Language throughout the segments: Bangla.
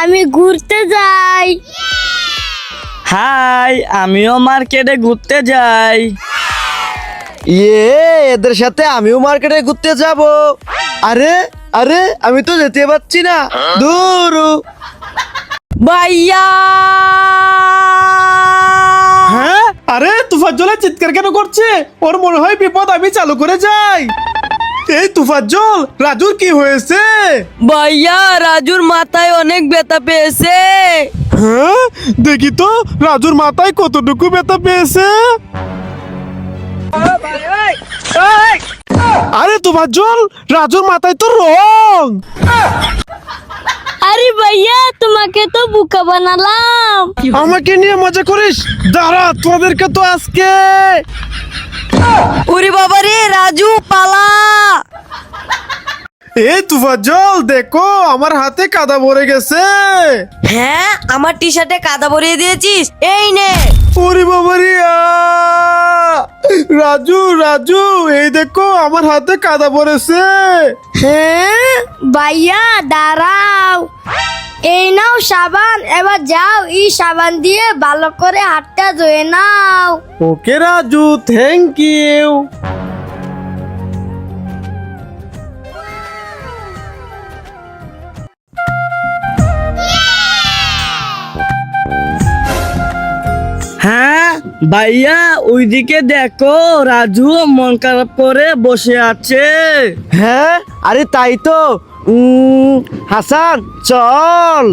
আমি ঘুরতে যাই। হাই, আমিও মার্কেটে ঘুরতে যাই। এদের সাথে আমিও মার্কেটে ঘুরতে যাব। আরে আরে আমি তো যেতে পারছি না, দূর। ভাইয়া, হ্যাঁ, আরে তুফাজ্জলের চিৎকার কেন করছে? ওর মনে হয় বিপদ, আমি চালু করে যাই। এই তুফাজ্জল, রাজুর কি হয়েছে? ভাইয়া রাজুর মাথায় অনেক ব্যথা পেয়েছে। হ্যাঁ, দেখি তো রাজুর মাথায় কতটুকু ব্যথা পেয়েছে। আরে তুফাজ্জল, রাজুর মাথায় তো রং। আরে ভাইয়া, তোমাকে তো বোকা বানালাম। আমাকে নিয়ে মজা করিস? দাঁড়া, তোদেরকে তো আজকে। ওরে বাবা রে, রাজু পালা। এই তুফাজ্জল, দেখো আমার হাতে কাদা ভরে গেছে। হ্যাঁ, আমার টি শার্টে কাদা ভরিয়ে দিয়েছিস, এই নে। ওরে বাবা রে, রাজু রাজু, এই দেখো আমার হাতে কাদা পড়েছে। হ্যাঁ ভাইয়া, দাঁড়াও। এই নাও সাবান, এবার যাও এই সাবান দিয়ে ভালো করে হাতটা ধুয়ে নাও। ওকে রাজু, থ্যাংক ইউ। হ্যাঁ ভাইয়া, ওইদিকে দেখো, রাজু মন খারাপ করে বসে আছে। হ্যাঁ, আরে তাই তো। হাসান, চল।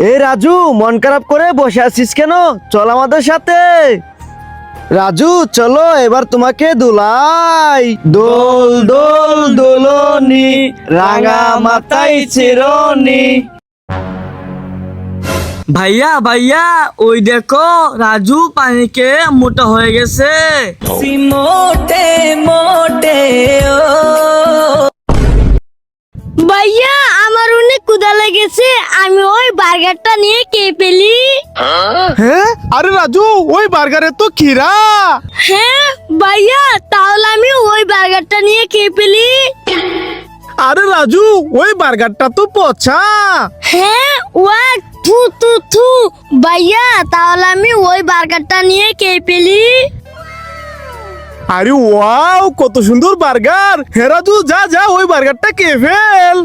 এই রাজু, মন খারাপ করে বসে আছিস কেন? চল আমাদের সাথে। রাজু চলো, এবার তোমাকে দুলাই। দোল দোল দোলনি, রাঙা মাথায় চিরনি। ভাইয়া ভাইয়া, ওই দেখো রাজু পানিকে মোটা হয়ে গেছে। মোটে মোটে ভাইয়া, আমার অনেক ক্ষুধা লেগেছে, আমি ওই বার্গারটা নিয়ে খেয়ে ফেলি। হ্যাঁ, আরে রাজু, ওই বার্গারে তো খিরা। হ্যাঁ ভাইয়া, তাহলে আমি ওই বার্গারটা নিয়ে খেয়ে ফেলি। আরে রাজু, ওই বার্গারটা তো পচা। হ্যাঁ, ওয়া থু থু থু। ভাইয়া, তাহলে আমি ওই বার্গারটা নিয়ে খেয়ে ফেলি। আরে ওয়াও, কত সুন্দর বার্গার। হ্যাঁ রাজু, যা যা, ওই বার্গারটা খেয়ে ফেল।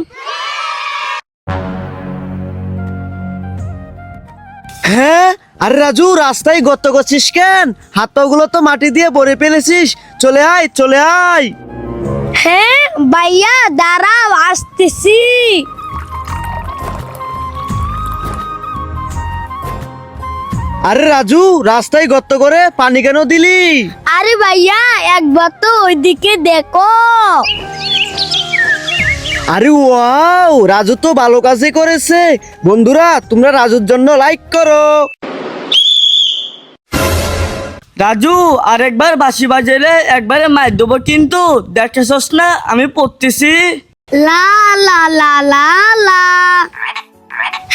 হ্যাঁ, আরে রাজু, রাস্তায় গর্ত করছিস কেন? হাত পাগুলো তো মাটি দিয়ে ভরে ফেলেছিস। চলে আয়, চলে আয়। হ্যাঁ ভাইয়া, দাঁড়াও, আসতেছি। আরে রাজু, রাস্তায় গর্ত করে পানি কেন দিলি? আরে ভাইয়া, একবার তো ওইদিকে দেখো। আরে ওয়াও, রাজু তো ভালো কাজই করেছে। বন্ধুরা, তোমরা রাজুর জন্য লাইক করো। রাজু, আরেকবার বাঁশি বাজালে একবারে মার দেবো, কিন্তু দেখেছস না আমি পড়তেছি। লা লা লা লা লা।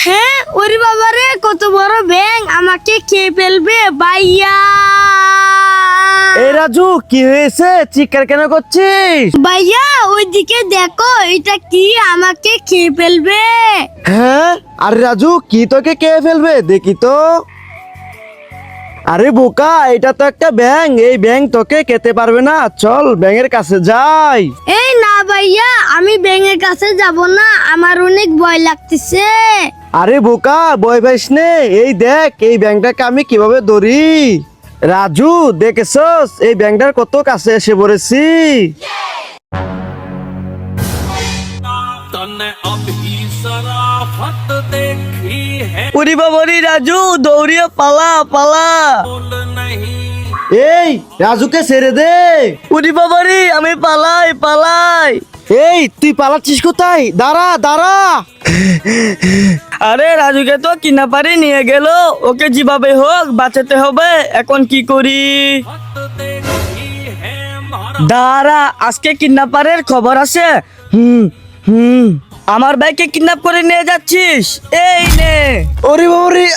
হ্যাঁ, ওরে বাবা রে, কত বড় ব্যাঙ, আমাকে খেয়ে ফেলবে ভাইয়া। এই রাজু, কি হয়েছে? চিৎকার কেন করছিস? ভাইয়া, ওইদিকে দেখো, এটা কি আমাকে খেয়ে ফেলবে? হ্যাঁ, আরে রাজু, কি তোকে কে ফেলবে? দেখি তো। আরে বোকা, এটা তো একটা ব্যাঙ। এই ব্যাঙ তোকে খেতে পারবে না। চল ব্যাঙের কাছে যাই। এই না ভাইয়া, আমি ব্যাঙের কাছে যাব না, আমার অনেক ভয় লাগতেছে। আরে বোকা, ভয় পাইস নে। এই দেখ, এই ব্যাঙটাকে আমি কিভাবে ধরি। রাজু, দেখেছস এই ব্যাঙটার কত কাছে এসে পড়েছি। ওরে বাবা রে, রাজু দৌড়িয়ে পালা পালা। এই রাজুকে ছেড়ে দে। ওরে বাবা রে, আমি পালাই পালাই। এই তুই পালাচ্ছিস কোথায়? দাঁড়া দাঁড়া। আরে রাজুকে তো কিডন্যাপারে নিয়ে গেল, ওকে যেভাবে হোক বাঁচাতে হবে। এখন কি করি? দাঁড়া, আজকে কিডন্যাপারের খবর আছে। হুম হুম, আমার ভাইকে কিডন্যাপ করে নিয়ে যাচ্ছিস, এই নে। ওরে বাবা রে,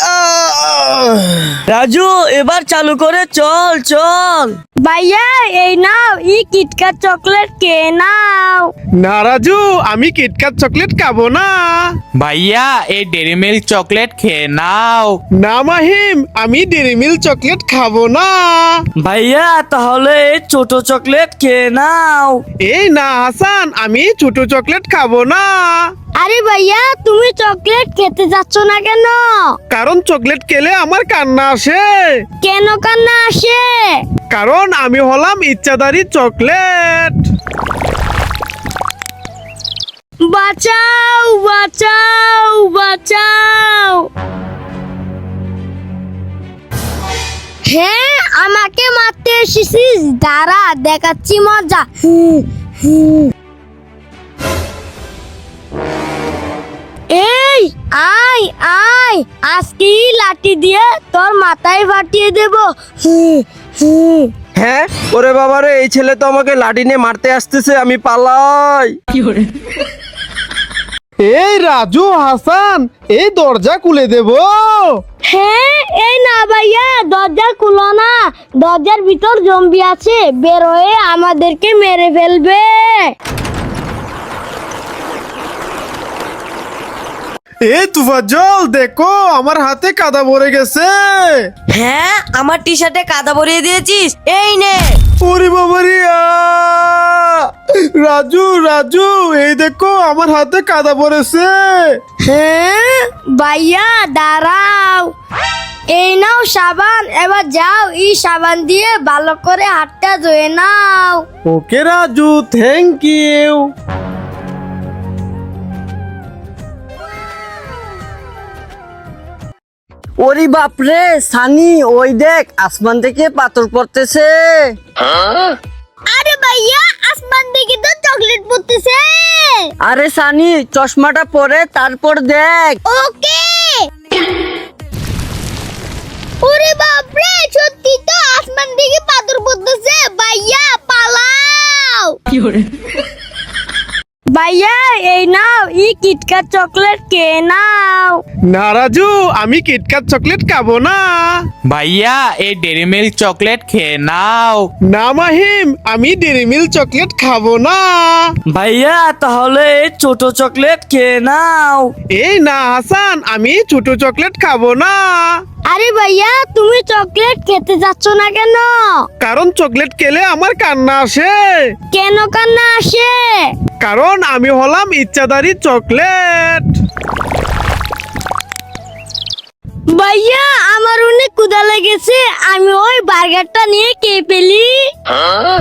রাজু, এবার চালু করে চল চল। ভাইয়া এই নাও ই কিটক্যাট চকলেট কে নাও। না রাজু, আমি কিটক্যাট চকলেট খাবো না। ভাইয়া এই ডেরি মিল্ক চকলেট খেয়ে নাও। না মাহিম, আমি ডেরি মিল্ক চকলেট খাবো না। ভাইয়া তাহলে এই ছোট চকলেট খেয়ে নাও। এই না হাসান, আমি ছোট চকলেট খাবো না। আরে ভাইয়া তুমি চকলেট খেতে যাচ্ছ না কেন? কারণ চকলেট খেলে আমার কান্না আসে। কেন কান্না আসে? কারণ আমি হলাম ইচ্ছাধারী চকলেট। বাঁচাও বাঁচাও বাঁচাও। হ্যাঁ আমাকে মারতে এসেছিস, দাঁড়া দেখাচ্ছি মজা। এই আয় আয়, আজকে এই লাঠি দিয়ে তোর মাথায় ফাটিয়ে দেব। হ্যাঁ, ওরে বাবারে, এই ছেলে তো আমাকে লাঠি নিয়ে মারতে আসতেছে, আমি পালাই। এই রাজু হাসান, এই দরজা খুলে দেব। হ্যাঁ এই না ভাইয়া, দরজা খুলো না, দরজার ভিতর জম্বি আছে, বের হয়ে আমাদেরকে মেরে ফেলবে। এই তুফাজ্জল, দেখো আমার হাতে কাদা ভরে গেছে। হ্যাঁ আমার টি শার্টে কাদা ভরিয়ে দিয়েছিস, এই নে। ওরে বাবারে, রাজু রাজু, এই দেখো আমার হাতে কাদা ভরেছে। হ্যাঁ ভাইয়া দাঁড়াও, এই নাও সাবান, এবার যাও এই সাবান দিয়ে ভালো করে হাতটা ধুয়ে নাও। ওকে রাজু, থ্যাংক ইউ। ওরে বাপরে সানি, ওই দেখ আসমান থেকে পাথর পড়তেছে। আরে ভাইয়া আসমান থেকে তো চকলেট পড়তেছে। আরে সানি চশমাটা পরে তারপর দেখ। ওকে। ওরে বাপরে, সত্যি তো আসমান থেকে পাথর পড়তেছে। ভাইয়া পালাও। ভাইয়া এই নাও ই কিটক্যাট চকলেট কে নাও। না রাজু, আমি কিটক্যাট চকলেট খাবো না। ভাইয়া এই ডেরি মিল্ক চকলেট খেয়ে নাও। না মাহিম, আমি ডেরি মিল্ক চকলেট খাবো না। ভাইয়া তাহলে এই ছোট চকলেট খেয়ে নাও। এই না হাসান, আমি ছোট চকলেট খাবো না। আরে ভাইয়া তুমি চকলেট খেতে যাচ্ছ না কেন? কারণ চকলেট খেলে আমার কান্না আসে। কেন কান্না আসে? কারণ আমি হলাম ইচ্ছাধারী চকলেট। ভাইয়া আমার অনেক ক্ষুধা লেগেছে, আমি ওই বার্গারটা নিয়ে খেয়ে ফেলি।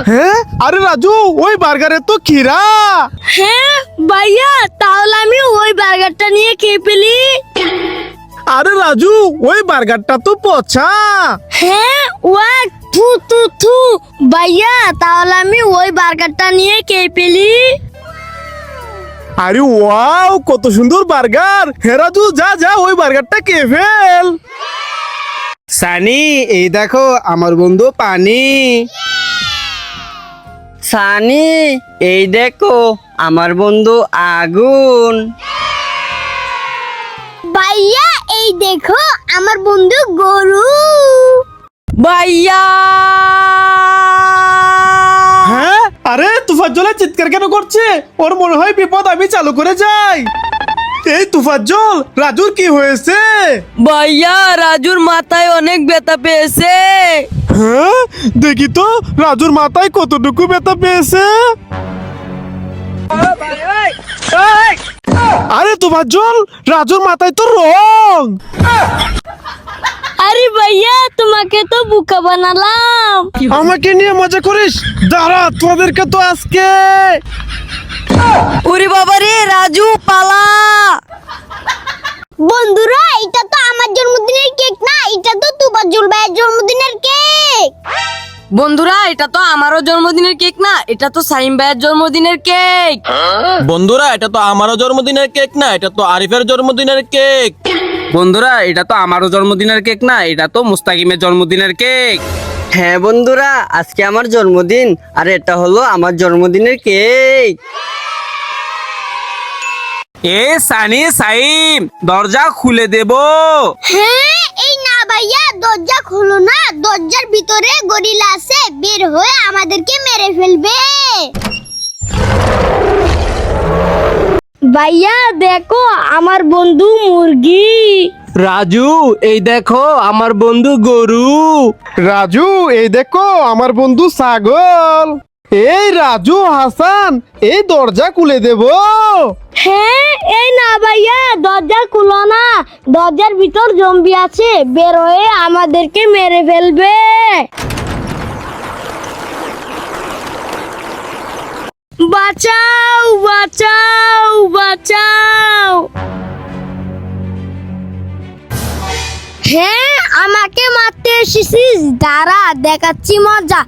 হ্যাঁ, আরে রাজু, ওই বার্গারে তো খিরা। হ্যাঁ ভাইয়া, তাহলে আমি ওই বার্গারটা নিয়ে খেয়ে ফেলি। আরে রাজু, ওই বার্গারটা তো পচা। হ্যাঁ ওয়া, থু থু থু। ভাইয়া তাহলে আমি ওই বার্গারটা নিয়ে খেয়ে ফেলি। আরে ওয়াও, কত সুন্দর বার্গার। হ্যাঁ রাজু, যা যা ওই বার্গারটা খেয়ে ফেল। সানি, এই দেখো আমার বন্ধু পানি। সানি এই দেখো আমার বন্ধু আগুন। ভাইয়া এই দেখো আমার বন্ধু গরু। ভাইয়া হ্যাঁ, আরে তুফাজ্জলের চিৎকার কেন করছে? ওর মনে হয় বিপদ, আমি চালু করে যাই। এই তুফাজ্জল, রাজুর কি হয়েছে? ভাইয়া রাজুর মাথায় অনেক ব্যথা পেয়েছে। হ্যাঁ, দেখি তো রাজুর মাথায় কতটুকু ব্যথা পেয়েছে। আরে তুফাজ্জল, রাজুর মাথায় তো রং। আরে ভাইয়া তোমাকে তো বোকা বানালাম। আমাকে নিয়ে মজা করিস? দাঁড়া, তোদেরকে তো আজকে। ওরে বাবা রে, রাজু পালা। বন্ধুরা এটা তো আমার জন্মদিনের কেক না, এটা তো তুফাজ্জল ভাইয়ের জন্মদিনের কেক। বন্ধুরা এটা তো আমারও জন্মদিনের কেক না, এটা তো সাইম ভাইয়ের জন্মদিনের কেক। বন্ধুরা এটা তো আমারও জন্মদিনের কেক না, এটা তো আরিফের জন্মদিনের কেক। বন্ধুরা এটা তো আমারও জন্মদিনের কেক না, এটা তো মুস্তাকিমের জন্মদিনের কেক। হ্যাঁ বন্ধুরা আজকে আমার জন্মদিন, আর এটা হলো আমার জন্মদিনের কেক। এ সানি সাইম, দরজা খুলে দেব। হ্যাঁ এই না ভাইয়া, দরজা খুলো না, দরজার ভিতরে গরিলা আছে, বের হয়ে আমাদেরকে মেরে ফেলবে। ভাইয়া দেখো আমার বন্ধু মুরগি। রাজু এই দেখো আমার বন্ধু গরু। রাজু এই দেখো আমার বন্ধু ছাগল। এই রাজু হাসান, এই দরজা খুলে দেব। হ্যাঁ, এই না ভাইয়া, দরজা খুলো না, দরজার ভিতর জম্বি আছে, বের হয়ে আমাদেরকে মেরে ফেলবে। বাঁচাও বাঁচাও বাঁচাও। হ্যাঁ, আমাকে মারতে এসেছিস, দাঁড়া দেখাচ্ছি মজা।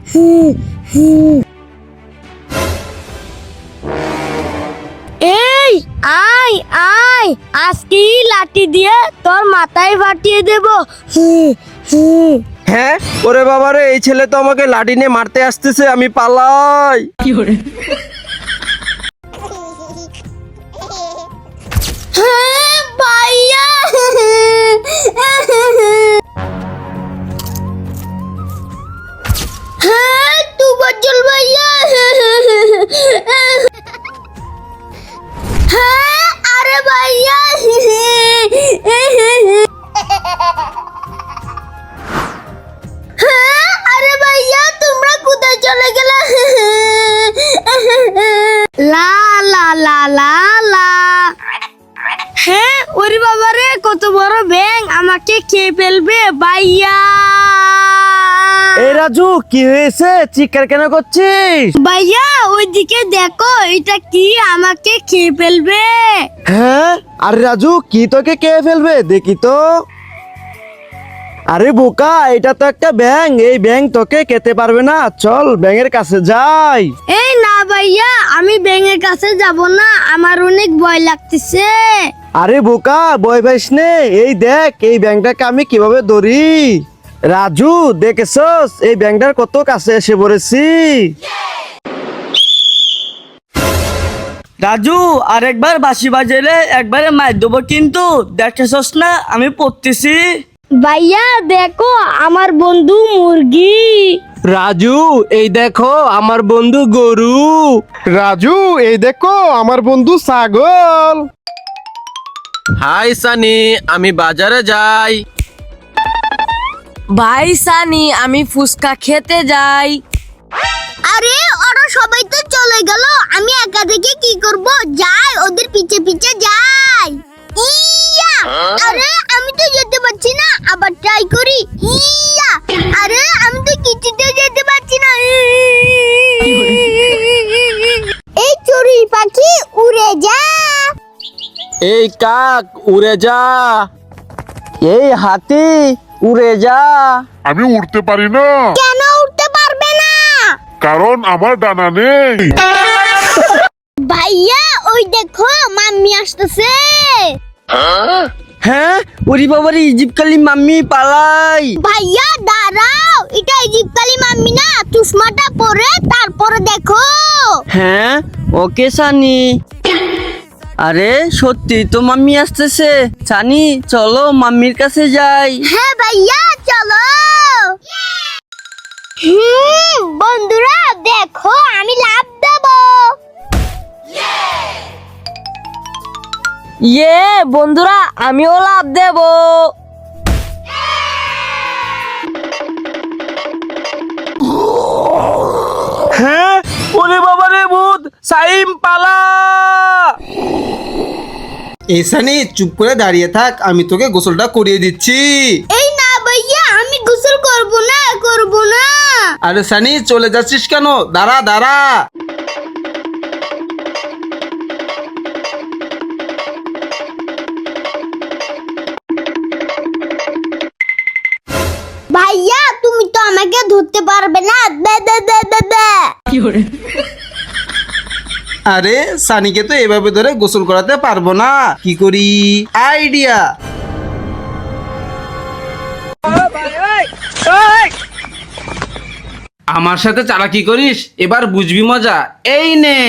এই আয় আয়, আজকে লাঠি দিয়ে তোর মাথায় ফাটিয়ে দেব। হ্যাঁ ওরে বাবারে, এই ছেলে তো আমাকে লাঠি নিয়ে মারতে আসতেছে, আমি পালাই। হ্যাঁ ভাইয়া। হ্যাঁ তুফাজ্জল ভাইয়া। হ্যাঁ আরে ভাইয়া। হ্যাঁ আরে ভাইয়া, তোমরা কোথায় চলে গেলে? লা লা লা লা লা। হ্যাঁ ওরে বাবারে, কত বড় ব্যাঙ, আমাকে খেয়ে ফেলবে ভাইয়া। এই রাজু কি হয়েছে, চিৎকার কেন করছিস? ভাইয়া ওইদিকে দেখো, এটা কি, আমাকে খেয়ে ফেলবে। হ্যাঁ আরে রাজু, কি তোকে কে ফেলবে দেখি তো। আরে বোকা, এটা তো একটা ব্যাঙ, এই ব্যাঙ তোকে খেতে পারবে না, চল ব্যাঙের কাছে যাই। এই না ভাইয়া, আমি ব্যাঙের কাছে যাব না, আমার অনেক ভয় লাগতেছে। আরে বোকা, ভয় পাইস নে, এই দেখ এই ব্যাঙটাকে আমি কিভাবে ধরি। রাজু দেখেছস, এই ব্যাঙটার কত কাছে এসে পড়েছি। রাজু আরেকবার বাঁশি বাজাইলে একবারে মার দেবো, কিন্তু দেখেছস না আমি পড়তেছি। ভাইয়া দেখো আমার বন্ধু মুরগি। রাজু এই দেখো আমার বন্ধু গরু। রাজু এই দেখো আমার বন্ধু ছাগল। হাই সানি, আমি বাজারে যাই। ভাই সানি, আমি ফুচকা খেতে যাই। আরে ওরা সবাই তো চলে গেল, আমি একা থেকে কি করব? যাই, ওদের পিছে পিছে যাই। ইয়া! আরে আমি তো যেতে পারছি না, আবার ট্রাই করি। ইয়া! আরে আমি তো কিছুতেও যেতে পারছি না। এই চড়ুই পাখি উড়ে যা। এই কাক উড়ে যা। এই হাতি উড়ে যা। আমি উঠতে পারি না, কেন উঠতে পারবে না? কারণ আমার ডানা নেই। ভাইয়া ওই দেখো, মাম্মি আসতেছে। হ্যাঁ ওরে বাবারে, ইজিপ্টকালি মাম্মি পালাই। ভাইয়া দাঁড়াও, এটা ইজিপ্টকালি মাম্মি না, চশমাটা পরে তারপরে দেখো। হ্যাঁ ওকে সানি। আরে সত্যি তো মাম্মি আসতেছে। সানি চলো মাম্মির কাছে যাই। হ্যাঁ ভাইয়া চলো। বন্ধুরা দেখো, আমি লাফ দেবো। ইয়ে বন্ধুরা, আমিও লাভ দেব। হ্যাঁ ওরে বাবারে, ভূত সাইম পালা। এসানি চুপ করে দাঁড়িয়ে থাক, আমি তোকে গোসলটা করিয়ে দিচ্ছি। এই না ভাইয়া, আমি গোসল করব না, করব না। আরে সানি চলে যাচ্ছিস কেন? দাঁড়া দাঁড়া। ভাইয়া তুমি তো আমাকে ধরতে পারবে না। দে দে দে দে দে। আরে সানিকে তো এভাবে ধরে গোসল করাতে পারবো না, কি করি? আইডিয়া। আমার সাথে চালাকি করিস, এবার বুঝবি মজা। এই নে।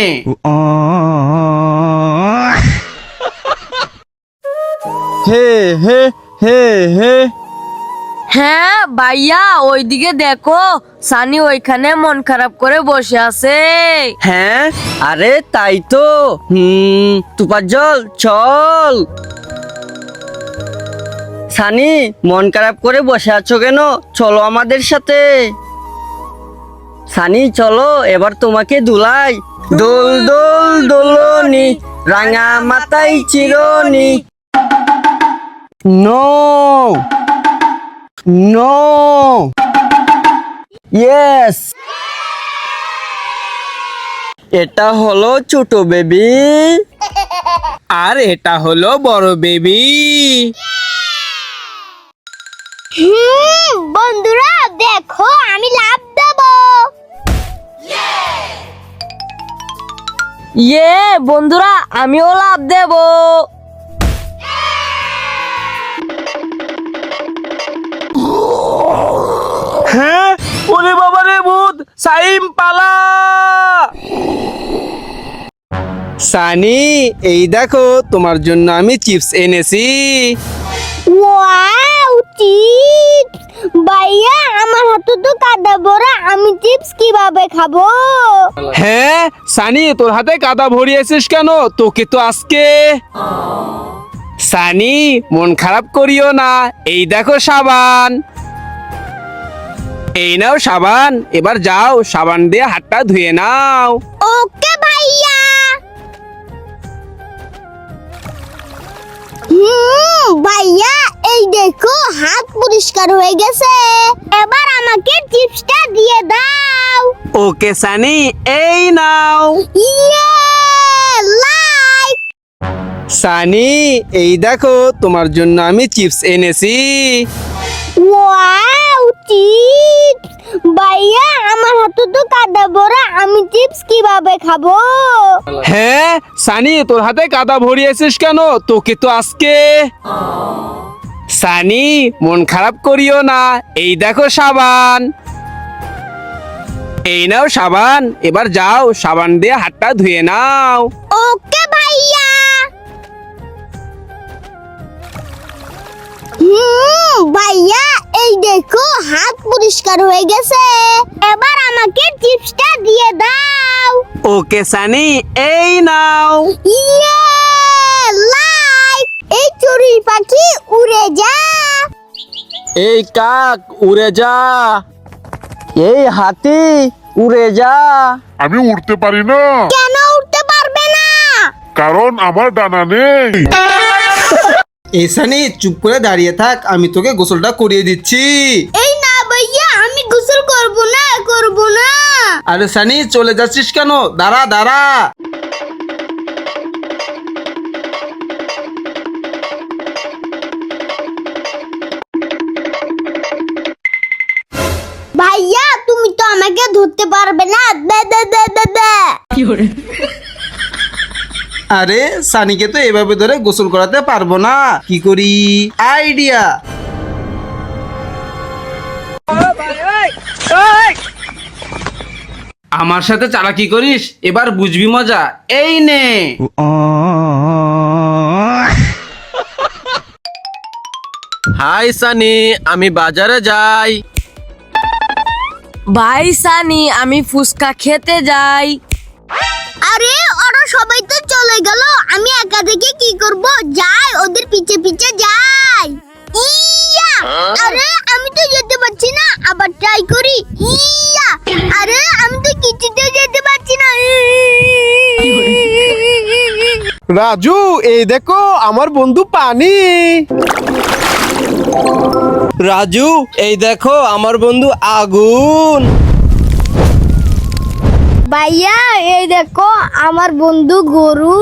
হে হে হে হে। হ্যাঁ ভাইয়া ওইদিকে দেখো সানি ওইখানে মন খারাপ করে বসে আছে। হ্যাঁ, আরে তাই তো। তুফাজ্জল চল। সানি, মন খারাপ করে বসে আছো কেন? চলো আমাদের সাথে। সানি চলো, এবার তোমাকে দুলাই। দোল দোল দোলনি, রাঙা মাথায় চিরনি। No no, yes. এটা হলো ছোট বেবি, আর এটা হলো বড় বেবি। বন্ধুরা দেখো আমি লাভ দেবো। ইয়ে বন্ধুরা আমিও লাভ দেব। হ্যাঁ, ওরে বাবা রে ভূত, সাইম পালা। সানি, এই দেখো তোমার জন্য আমি চিপস এনেছি। Wow, chips! ভাইয়া আমার হাতে তো কাদা ভরা, আমি চিপস কিভাবে খাবো? হ্যাঁ সানি, তোর হাতে কাদা ভরিয়েছিস কেন? তোকে তো আজকে। সানি, মন খারাপ করিও না, এই দেখো সাবান। এই নাও সাবান, এবার যাও সাবান দিয়ে হাতটা ধুয়ে নাও। ওকে ভাইয়া। ভাইয়া এই দেখো হাত পরিষ্কার হয়ে গেছে, এবার আমাকে চিপসটা দিয়ে দাও। ওকে সানি, এই নাও। ইয়ে, লাইক! সানি, এই দেখো তোমার জন্য আমি চিপস এনেছি। Wow, chips! ভাইয়া আমার হাতে তো কাদা ভরা, আমি চিপস কিভাবে খাবো? হ্যাঁ সানি, তোর হাতে কাদা ভরিয়েছিস কেন? তোকে তো আজকে। সানি, মন খারাপ করিও না, এই দেখো সাবান। এই নাও সাবান, এবার যাও সাবান দিয়ে হাতটা ধুয়ে নাও। ওকে ভাইয়া। ভাইয়া এই দেখো হাত পরিষ্কার হয়ে গেছে, এবার আমাকে চিপসটা দিয়ে দাও। ওকে সানি, এই নাও। ইয়ে, লাইক! এই চড়ুই পাখি উড়ে যা। এই কাক উড়ে যা। এই হাতি উড়ে যা। আমি উড়তে পারি না, কেন উঠতে পারবে না? কারণ আমার ডানা নেই। এই সানি চুপ করে দাঁড়িয়ে থাক, আমি তোকে গোসলটা করিয়ে দিচ্ছি। এই না ভাইয়া, আমি গোসল করব না, করব না। আরে সানি চলে যাচ্ছিস কেন? দাঁড়া দাঁড়া। ভাইয়া তুমি তো আমাকে ধরতে পারবে না। দে দে দে দে দে। আরে সানিকে তো এভাবে ধরে গোসল করাতে পারবো না, কি করি? আইডিয়া। আমার সাথে চালাকি করিস, এবার বুঝবি মজা। এই নে। হাই সানি, আমি বাজারে যাই। ভাই সানি আমি ফুচকা খেতে যাই। আরে ওরা সবাই তো চলে গেল, আমি একা থেকে কি করব? যাই ওদের পিছে পিছে যাই। ইয়া! আরে আমি তো যেতে পারছি না, আবার ট্রাই করি। ইয়া! আরে আমি তো কিছুতে যেতে পারছি না। রাজু, এই দেখো আমার বন্ধু পানি। রাজু, এই দেখো আমার বন্ধু আগুন। ভাইয়া এই দেখো আমার বন্ধু গরু।